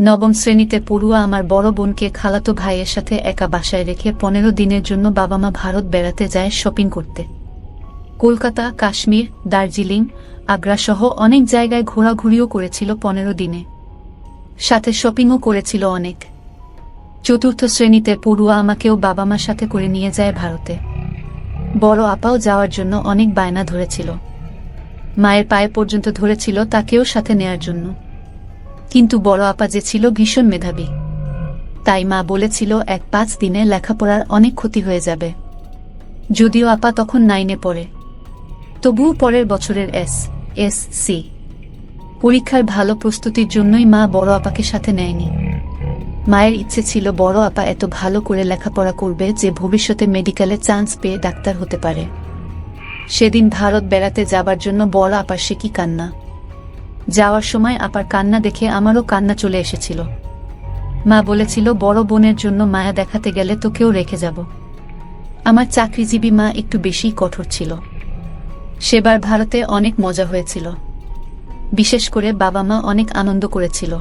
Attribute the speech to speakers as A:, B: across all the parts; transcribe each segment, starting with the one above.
A: নবম শ্রেণীতে পড়ুয়া আমার বড় বোনকে খালাতো ভাইয়ের সাথে একা বাসায় রেখে 15 দিনের জন্য বাবা মা ভারত বেড়াতে যায় শপিং করতে। কলকাতা, কাশ্মীর, দার্জিলিং, আগ্রা সহ অনেক জায়গায় ঘোরাঘুরিও করেছিল 15 দিনে, সাথে শপিংও করেছিল অনেক। চতুর্থ শ্রেণীতে পড়ুয়া আমাকেও বাবা মার সাথে করে নিয়ে যায় ভারতে। বড় আপাও যাওয়ার জন্য অনেক বায়না ধরেছিল, মায়ের পায়ে পর্যন্ত ধরেছিল তাকেও সাথে নেয়ার জন্য। কিন্তু বড় আপা যে ছিল ভীষণ মেধাবী, তাই মা বলেছিল 1-5 দিনে লেখাপড়ার অনেক ক্ষতি হয়ে যাবে। যদিও আপা তখন 9-এ পড়ে, তবুও পরের বছরের এসএসসি পরীক্ষার ভালো প্রস্তুতির জন্যই মা বড় আপাকে সাথে নেয়নি। মায়ের ইচ্ছে ছিল বড় আপা এত ভালো করে লেখাপড়া করবে যে ভবিষ্যতে মেডিকেলে চান্স পেয়ে ডাক্তার হতে পারে। সেদিন ভারত বেড়াতে যাবার জন্য বড় আপার সে কি কান্না! যাওয়ার সময় আপার কান্না দেখে আমারও কান্না চলে এসেছিল। মা বলেছিল, বড় বোনের জন্য মায়া দেখাতে গেলে তোকেও রেখে যাব। আমার চাকরিজীবী মা একটু বেশি কঠোর ছিল। সেবার ভারতে অনেক মজা হয়েছিল, বিশেষ করে বাবা মা অনেক আনন্দ করেছিল।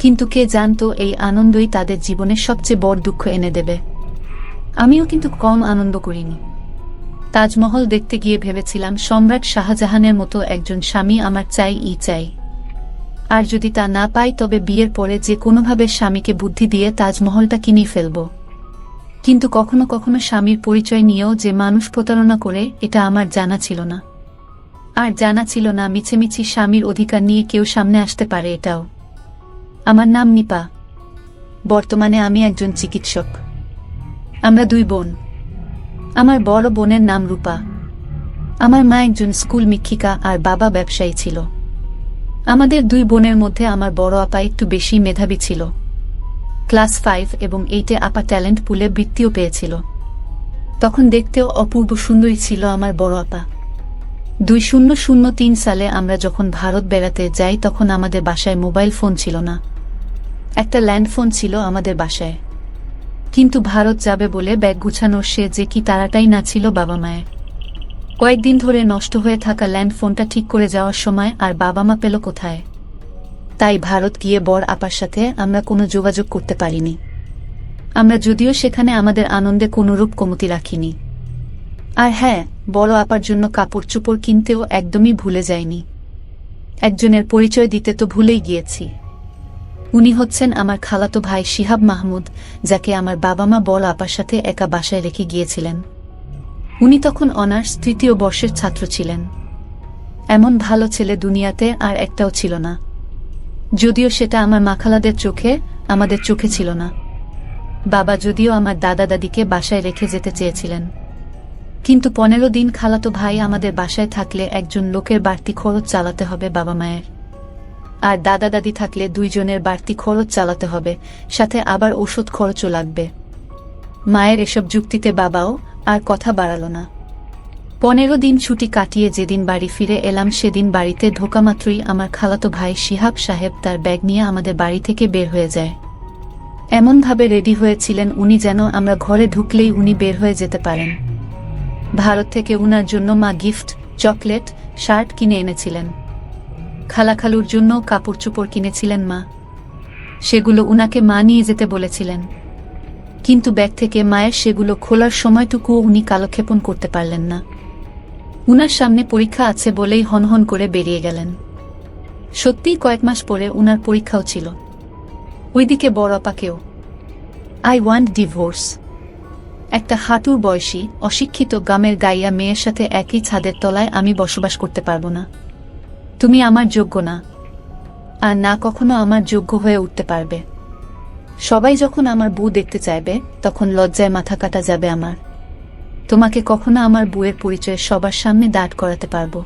A: কিন্তু কে জানতো এই আনন্দই তাদের জীবনে সবচেয়ে বড় দুঃখ এনে দেবে। আমিও কিন্তু কম আনন্দ করিনি। তাজমহল দেখতে গিয়ে ভেবেছিলাম সম্রাট শাহজাহানের মতো একজন স্বামী আমার চাই। আর যদি তা না পাই তবে বিয়ের পরে যে কোনোভাবে স্বামীকে বুদ্ধি দিয়ে তাজমহলটা কিনে ফেলব। কিন্তু কখনো কখনো স্বামীর পরিচয় নিয়েও যে মানুষ প্রতারণা করে এটা আমার জানা ছিল না। আর জানা ছিল না মিছেমিছি স্বামীর অধিকার নিয়ে কেউ সামনে আসতে পারে এটাও। আমার নাম নিপা। বর্তমানে আমি একজন চিকিৎসক। আমরা 2 বোন। আমার বড় বোনের নাম রূপা। আমার মা একজন স্কুল শিক্ষিকা আর বাবা ব্যবসায়ী ছিল। আমাদের 2 বোনের মধ্যে আমার বড় আপা একটু বেশি মেধাবী ছিল। ক্লাস 5 এবং 8-এ আপা ট্যালেন্ট পুলে বৃত্তিও পেয়েছিল। তখন দেখতেও অপূর্ব সুন্দরী ছিল আমার বড় আপা। 2003 সালে আমরা যখন ভারত বেড়াতে যাই তখন আমাদের বাসায় মোবাইল ফোন ছিল না। একটা ল্যান্ডফোন ছিল আমাদের বাসায়। কিন্তু ভারত যাবে বলে ব্যাগ গুছানোর সে যে কি তাড়াটাই না ছিল বাবা মায়ের। কয়েকদিন ধরে নষ্ট হয়ে থাকা ল্যান্ডফোনটা ঠিক করে যাওয়ার সময় আর বাবা মা পেল কোথায়। তাই ভারত গিয়ে বড় আপার সাথে আমরা কোনো যোগাযোগ করতে পারিনি। আমরা যদিও সেখানে আমাদের আনন্দে কোনোরূপ কমতি রাখিনি। আর হ্যাঁ, বড় আপার জন্য কাপড় চোপড় কিনতেও একদমই ভুলে যাইনি। একজনের পরিচয় দিতে তো ভুলেই গিয়েছি। উনি হচ্ছেন আমার খালাতো ভাই শিহাব মাহমুদ, যাকে আমার বাবা মা বড় আপার সাথে একা বাসায় রেখে গিয়েছিলেন। উনি তখন অনার্স 3য় বর্ষের ছাত্র ছিলেন। এমন ভালো ছেলে দুনিয়াতে আর একটাও ছিল না। যদিও সেটা আমার মাখালাদের চোখে, আমাদের চোখে ছিল না। বাবা যদিও আমার দাদা দাদিকে বাসায় রেখে যেতে চেয়েছিলেন, কিন্তু 15 দিন খালাতো ভাই আমাদের বাসায় থাকলে একজন লোকের বাড়তি খরচ চালাতে হবে বাবা মায়ের। আর দাদা দাদি থাকলে 2 জনের বাড়তি খরচ চালাতে হবে, সাথে আবার ওষুধ খরচও লাগবে। মায়ের এসব যুক্তিতে বাবাও আর কথা বাড়াল না। 15 দিন ছুটি কাটিয়ে যেদিন বাড়ি ফিরে এলাম সেদিন বাড়িতে ঢোকামাত্রই আমার খালাতো ভাই শিহাব সাহেব তার ব্যাগ নিয়ে আমাদের বাড়ি থেকে বের হয়ে যায়। এমনভাবে রেডি হয়েছিলেন উনি যেন আমরা ঘরে ঢুকলেই উনি বের হয়ে যেতে পারেন। ভারত থেকে উনার জন্য মা গিফট, চকলেট, শার্ট কিনে এনেছিলেন। খালাখালুর জন্য কাপড় চোপড় কিনেছিলেন মা। সেগুলো উনাকে মা নিয়ে যেতে বলেছিলেন, কিন্তু ব্যাগ থেকে মায়ের সেগুলো খোলার সময়টুকুও উনি কালক্ষেপণ করতে পারলেন না। উনার সামনে পরীক্ষা আছে বলেই হনহন করে বেরিয়ে গেলেন। সত্যিই কয়েক মাস পরে উনার পরীক্ষাও ছিল। ওইদিকে বড় আপাকেও আই ওয়ান্ট ডিভোর্স। একটা হাঁটুর বয়সী অশিক্ষিত গ্রামের গাইয়া মেয়ের সাথে একই ছাদের তলায় আমি বসবাস করতে পারবো না। তুমি আমার যোগ্য না, আর না কখনো আমার যোগ্য হয়ে উঠতে পারবে। সবাই যখন আমার বউ দেখতে চাইবে তখন লজ্জায় মাথা কাটা যাবে আমার। তোমাকে কখনো আমার বউয়ের পরিচয় সবার সামনে দাঁড় করাতে পারবো।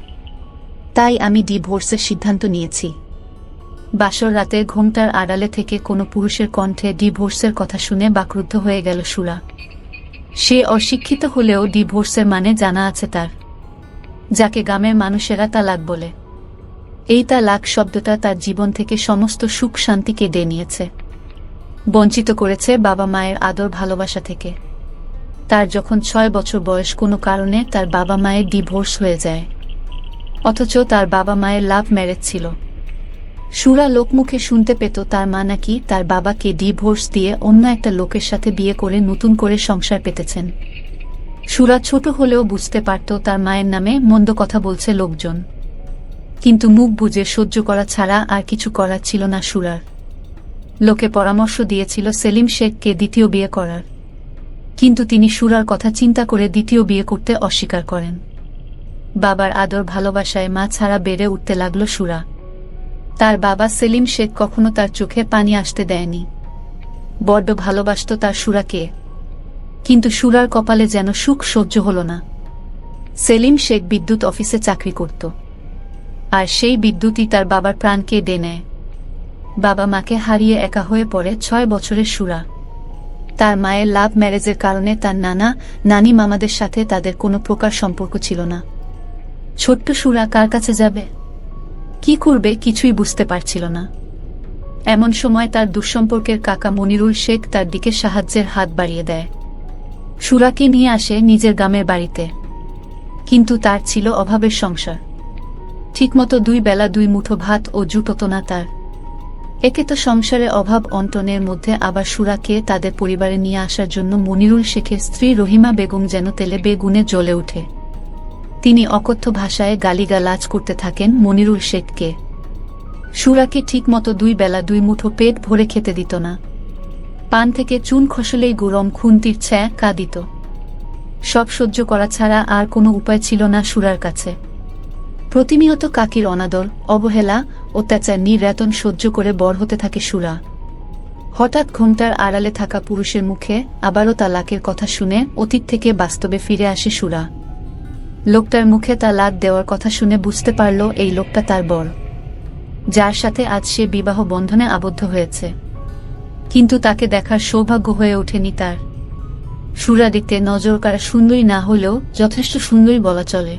A: তাই আমি ডিভোর্সের সিদ্ধান্ত নিয়েছি। বাসর রাতে ঘোমটার আড়ালে থেকে কোনো পুরুষের কণ্ঠে ডিভোর্সের কথা শুনে বাকরুদ্ধ হয়ে গেল সুরা। সে অশিক্ষিত হলেও ডিভোর্সের মানে জানা আছে তার, যাকে গ্রামের মানুষেরা তালাক বলে। এই তালাক শব্দটা তার জীবন থেকে সমস্ত সুখ শান্তি কেড়ে নিয়েছে, বঞ্চিত করেছে বাবা মায়ের আদর ভালোবাসা থেকে। তার যখন 6 বছর বয়স কোনো কারণে তার বাবা মায়ের ডিভোর্স হয়ে যায়, অথচ তার বাবা মায়ের লাভ ম্যারেজ ছিল। সুরা লোকমুখে শুনতে পেত তার মা নাকি তার বাবাকে ডিভোর্স দিয়ে অন্য একটা লোকের সাথে বিয়ে করে নতুন করে সংসার পেতেছেন। সুরা ছোট হলেও বুঝতে পারত তার মায়ের নামে মন্দ কথা বলছে লোকজন, কিন্তু মুখ বুজে সহ্য করা ছাড়া আর কিছু করার ছিল না সুরার। লোকে পরামর্শ দিয়েছিল সেলিম শেখকে দ্বিতীয় বিয়ে করার, কিন্তু তিনি সুরার কথা চিন্তা করে দ্বিতীয় বিয়ে করতে অস্বীকার করেন। বাবার আদর ভালোবাসায় মা ছাড়া বেড়ে উঠতে লাগল সুরা। তার বাবা সেলিম শেখ কখনো তার চোখে পানি আসতে দেয়নি। বড্ড ভালোবাসত তার সুরাকে, কিন্তু সুরার কপালে যেন সুখ সহ্য হল না। সেলিম শেখ বিদ্যুৎ অফিসে চাকরি করত, আর সেই বিদ্যুৎই তার বাবার প্রাণ কেড়ে নেয়। বাবা মাকে হারিয়ে একা হয়ে পড়ে 6 বছরের সুরা। তার মায়ের লাভ ম্যারেজের কারণে তার নানা নানি মামাদের সাথে তাদের কোনো প্রকার সম্পর্ক ছিল না। ছোট্ট সুরা কার কাছে যাবে, কি করবে কিছুই বুঝতে পারছিল না। এমন সময় তার দুঃসম্পর্কের কাকা মনিরুল শেখ তার দিকে সাহায্যের হাত বাড়িয়ে দেয়। সুরাকে নিয়ে আসে নিজের গ্রামের বাড়িতে, কিন্তু তার ছিল অভাবের সংসার। ঠিকমতো 2 বেলা 2 মুঠো ভাত ও জুটত না তার। একে তো সংসারে অভাব অন্টনের মধ্যে আবার সুরাকে তাদের পরিবারে নিয়ে আসার জন্য মনিরুল শেখের স্ত্রী রহিমা বেগম যেন তেলে বেগুনে জ্বলে ওঠে। তিনি অকথ্য ভাষায় গালিগালাজ করতে থাকেন মনিরুল শেখকে। সুরাকে ঠিকমতো 2 বেলা 2 মুঠো পেট ভরে খেতে দিত না। পান থেকে চুন খসলেই গরম খুন্তির ছ্যাঁকা দিত। সব সহ্য করা ছাড়া আর কোনো উপায় ছিল না সুরার কাছে। প্রতিনিয়ত কাকির অনাদর, অবহেলা, অত্যাচার, নির্যাতন সহ্য করে বড় হতে থাকে সুরা। হঠাৎ ঘোমটার আড়ালে থাকা পুরুষের মুখে আবারও তালাকের কথা শুনে অতীত থেকে বাস্তবে ফিরে আসে সুরা। লোকটার মুখে তালাক দেওয়ার কথা শুনে বুঝতে পারল এই লোকটা তার বর, যার সাথে আজ সে বিবাহ বন্ধনে আবদ্ধ হয়েছে। কিন্তু তাকে দেখার সৌভাগ্য হয়ে ওঠেনি তার। সুরা দেখতে নজরকাড়া সুন্দরী না হলেও যথেষ্ট সুন্দরী বলা চলে।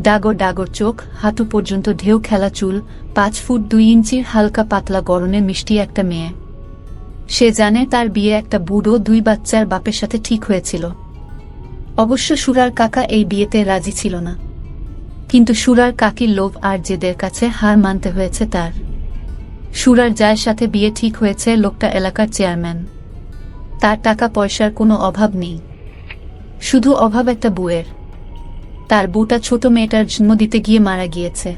A: ডাগর ডাগর চোখ, হাঁটু পর্যন্ত ঢেউ খেলা চুল, 5 ফুট 2 ইঞ্চির হালকা পাতলা গড়নের মিষ্টি একটা মেয়ে। সে জানে তার বিয়ে একটা বুড়ো 2 বাচ্চার বাপের সাথে ঠিক হয়েছিল। অবশ্য সুরার কাকা এই বিয়েতে রাজি ছিল না, কিন্তু সুরার কাকির লোভ আর জেদের কাছে হার মানতে হয়েছে তার। সুরার যার সাথে বিয়ে ঠিক হয়েছে লোকটা এলাকার চেয়ারম্যান। তার টাকা পয়সার কোনো অভাব নেই, শুধু অভাব একটা বউয়ের। তার বউটা ছোট মেয়েটার জন্ম দিতে গিয়ে মারা গিয়েছে।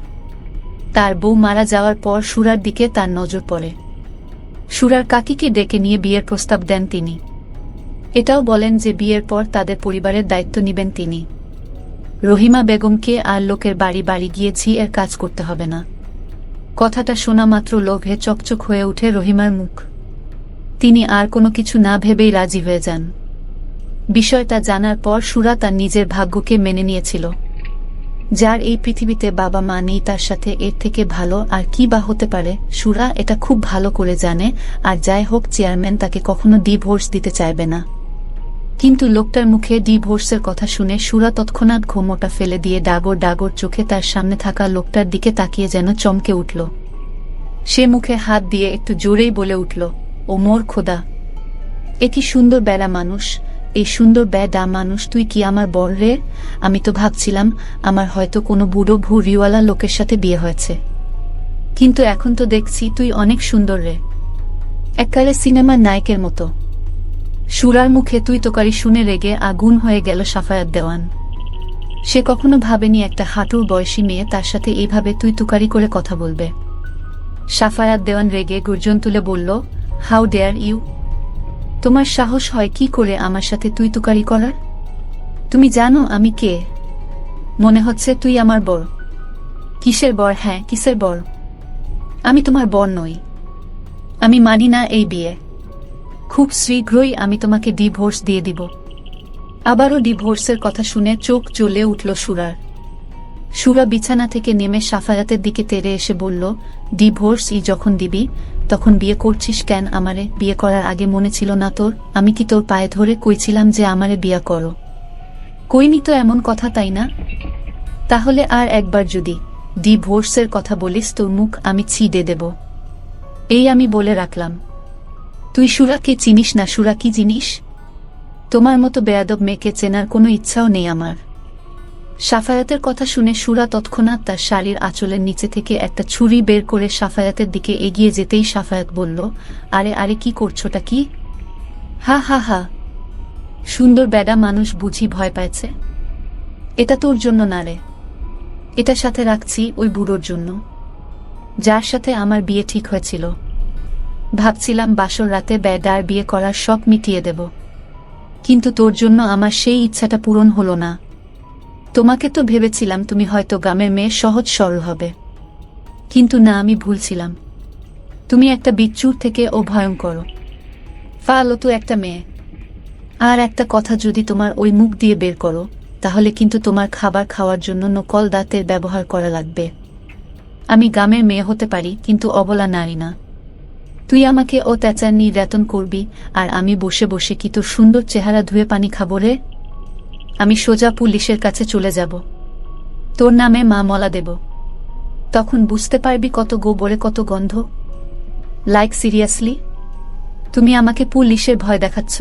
A: তার বউ মারা যাওয়ার পর সুরার দিকে তার নজর পড়ে। সুরার কাকিকে ডেকে নিয়ে বিয়ের প্রস্তাব দেন তিনি। এটাও বলেন যে বিয়ের পর তাদের পরিবারের দায়িত্ব নেবেন তিনি। রহিমা বেগমকে আর লোকের বাড়ি বাড়ি গিয়ে ঝিয়ের কাজ করতে হবে না। কথাটা শোনা মাত্র লোভে চকচক হয়ে ওঠে রহিমার মুখ। তিনি আর কোনো কিছু না ভেবেই রাজি হয়ে যান। বিষয়টা জানার পর সুরা তার নিজের ভাগ্যকে মেনে নিয়েছিল। যার এই পৃথিবীতে বাবা মা নেই তার সাথে এর থেকে ভালো আর কি বা হতে পারে, সুরা এটা খুব ভালো করে জানে। আর যাই হোক, চেয়ারম্যান তাকে কখনো ডিভোর্স দিতে চাইবে না। কিন্তু লোকটার মুখে ডিভোর্সের কথা শুনে সুরা তৎক্ষণাৎ ঘুমোটা ফেলে দিয়ে ডাগর ডাগর চোখে তার সামনে থাকা লোকটার দিকে তাকিয়ে যেন চমকে উঠল। সে মুখে হাত দিয়ে একটু জোরেই বলে উঠল, ও মোর খোদা, এ কি সুন্দর বেড়া মানুষ! এই সুন্দর বেডা মানুষ তুই কি আমার বর রে? আমি তো ভাবছিলাম আমার হয়তো কোনো বুড়ো ভুঁড়িওয়ালা লোকের সাথে বিয়ে হয়েছে, কিন্তু এখন তো দেখছি তুই অনেক সুন্দর রে, এককালে সিনেমার নায়কের মতো। সুরার মুখে তুই তোকারি শুনে রেগে আগুন হয়ে গেল সাফায়াত দেওয়ান। সে কখনো ভাবেনি একটা হাঁটুর বয়সী মেয়ে তার সাথে এইভাবে তুই তুকারি করে কথা বলবে। সাফায়াত দেওয়ান রেগে গর্জন তুলে বলল, হাউ ডেয়ার ইউ! তোমার সাহস হয় কি করে আমার সাথে তুই তুকারি করার? তুমি জানো আমি কে? মনে হচ্ছে তুই আমার বর। কিসের বর? হ্যাঁ, কিসের বর? আমি তোমার বর নই। আমি মানি না এই বিয়ে। খুব শীঘ্রই আমি তোমাকে ডিভোর্স দিয়ে দিব। আবারও ডিভোর্সের কথা শুনে চোখ জ্বলে উঠল সুরার। সুরা বিছানা থেকে নেমে সাফায়াতের দিকে তেড়ে এসে বলল, ডিভোর্স যখন দিবি তখন বিয়ে করছিস কেন আমারে? বিয়ে করার আগে মনে ছিল না তোর? আমি কি তোর পায়ে ধরে কইছিলাম যে আমারে বিয়ে করো? কইনি তো এমন কথা, তাই না? তাহলে আর একবার যদি ডিভোর্সের কথা বলিস তোর মুখ আমি ছিঁড়ে দেব। এই আমি বলে রাখলাম। তুই সুরাকে চিনিস না। সুরা কি জিনিস? তোমার মতো বেয়াদব মেয়েকে চেনার কোনো ইচ্ছাও নেই আমার। সাফায়াতের কথা শুনে সুরা তৎক্ষণাৎ তার শাড়ির আঁচলের নিচে থেকে একটা ছুরি বের করে সাফায়াতের দিকে এগিয়ে যেতেই সাফায়াত বলল, আরে আরে কি করছোটা কি? হা হা হা, সুন্দর বেডা মানুষ বুঝি ভয় পাইছে? এটা তোর জন্য না রে, এটা সাথে রাখছি ওই বুড়োর জন্য, যার সাথে আমার বিয়ে ঠিক হয়েছিল। ভাবছিলাম বাসর রাতে বেডার বিয়ে করার শখ মিটিয়ে দেব, কিন্তু তোর জন্য আমার সেই ইচ্ছাটা পূরণ হলো না। তোমাকে তো ভেবেছিলাম তুমি হয়তো গ্রামের মেয়ে, সহজ সরল হবে, কিন্তু না, আমি ভুল ছিলাম। তুমি একটা বিচ্ছুর থেকে ও ভয়ঙ্কর ফালতু একটা মেয়ে। আর একটা কথা যদি তোমার ওই মুখ দিয়ে বের করো, তাহলে কিন্তু তোমার খাবার খাওয়ার জন্য নকল দাঁতের ব্যবহার করা লাগবে। আমি গ্রামের মেয়ে হতে পারি, কিন্তু অবলা নারী না। তুই আমাকে অত্যাচার নির্যাতন করবি, আর আমি বসে বসে কি তোর সুন্দর চেহারা ধুয়ে পানি খাবো রে? আমি সোজা পুলিশের কাছে চলে যাব, তোর নামে মামলা দেব। তখন বুঝতে পারবি কত গোবরে কত গন্ধ। লাইক সিরিয়াসলি, তুমি আমাকে পুলিশের ভয় দেখাচ্ছ?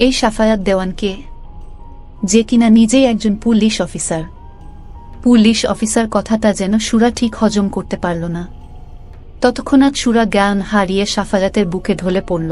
A: এই সাফায়াত দেওয়ান কে, যে কিনা নিজেই একজন পুলিশ অফিসার? পুলিশ অফিসার কথাটা যেন সুরা ঠিক হজম করতে পারল না। ততক্ষণাৎ সুরা জ্ঞান হারিয়ে সাফায়াতের বুকে ঢলে পড়ল।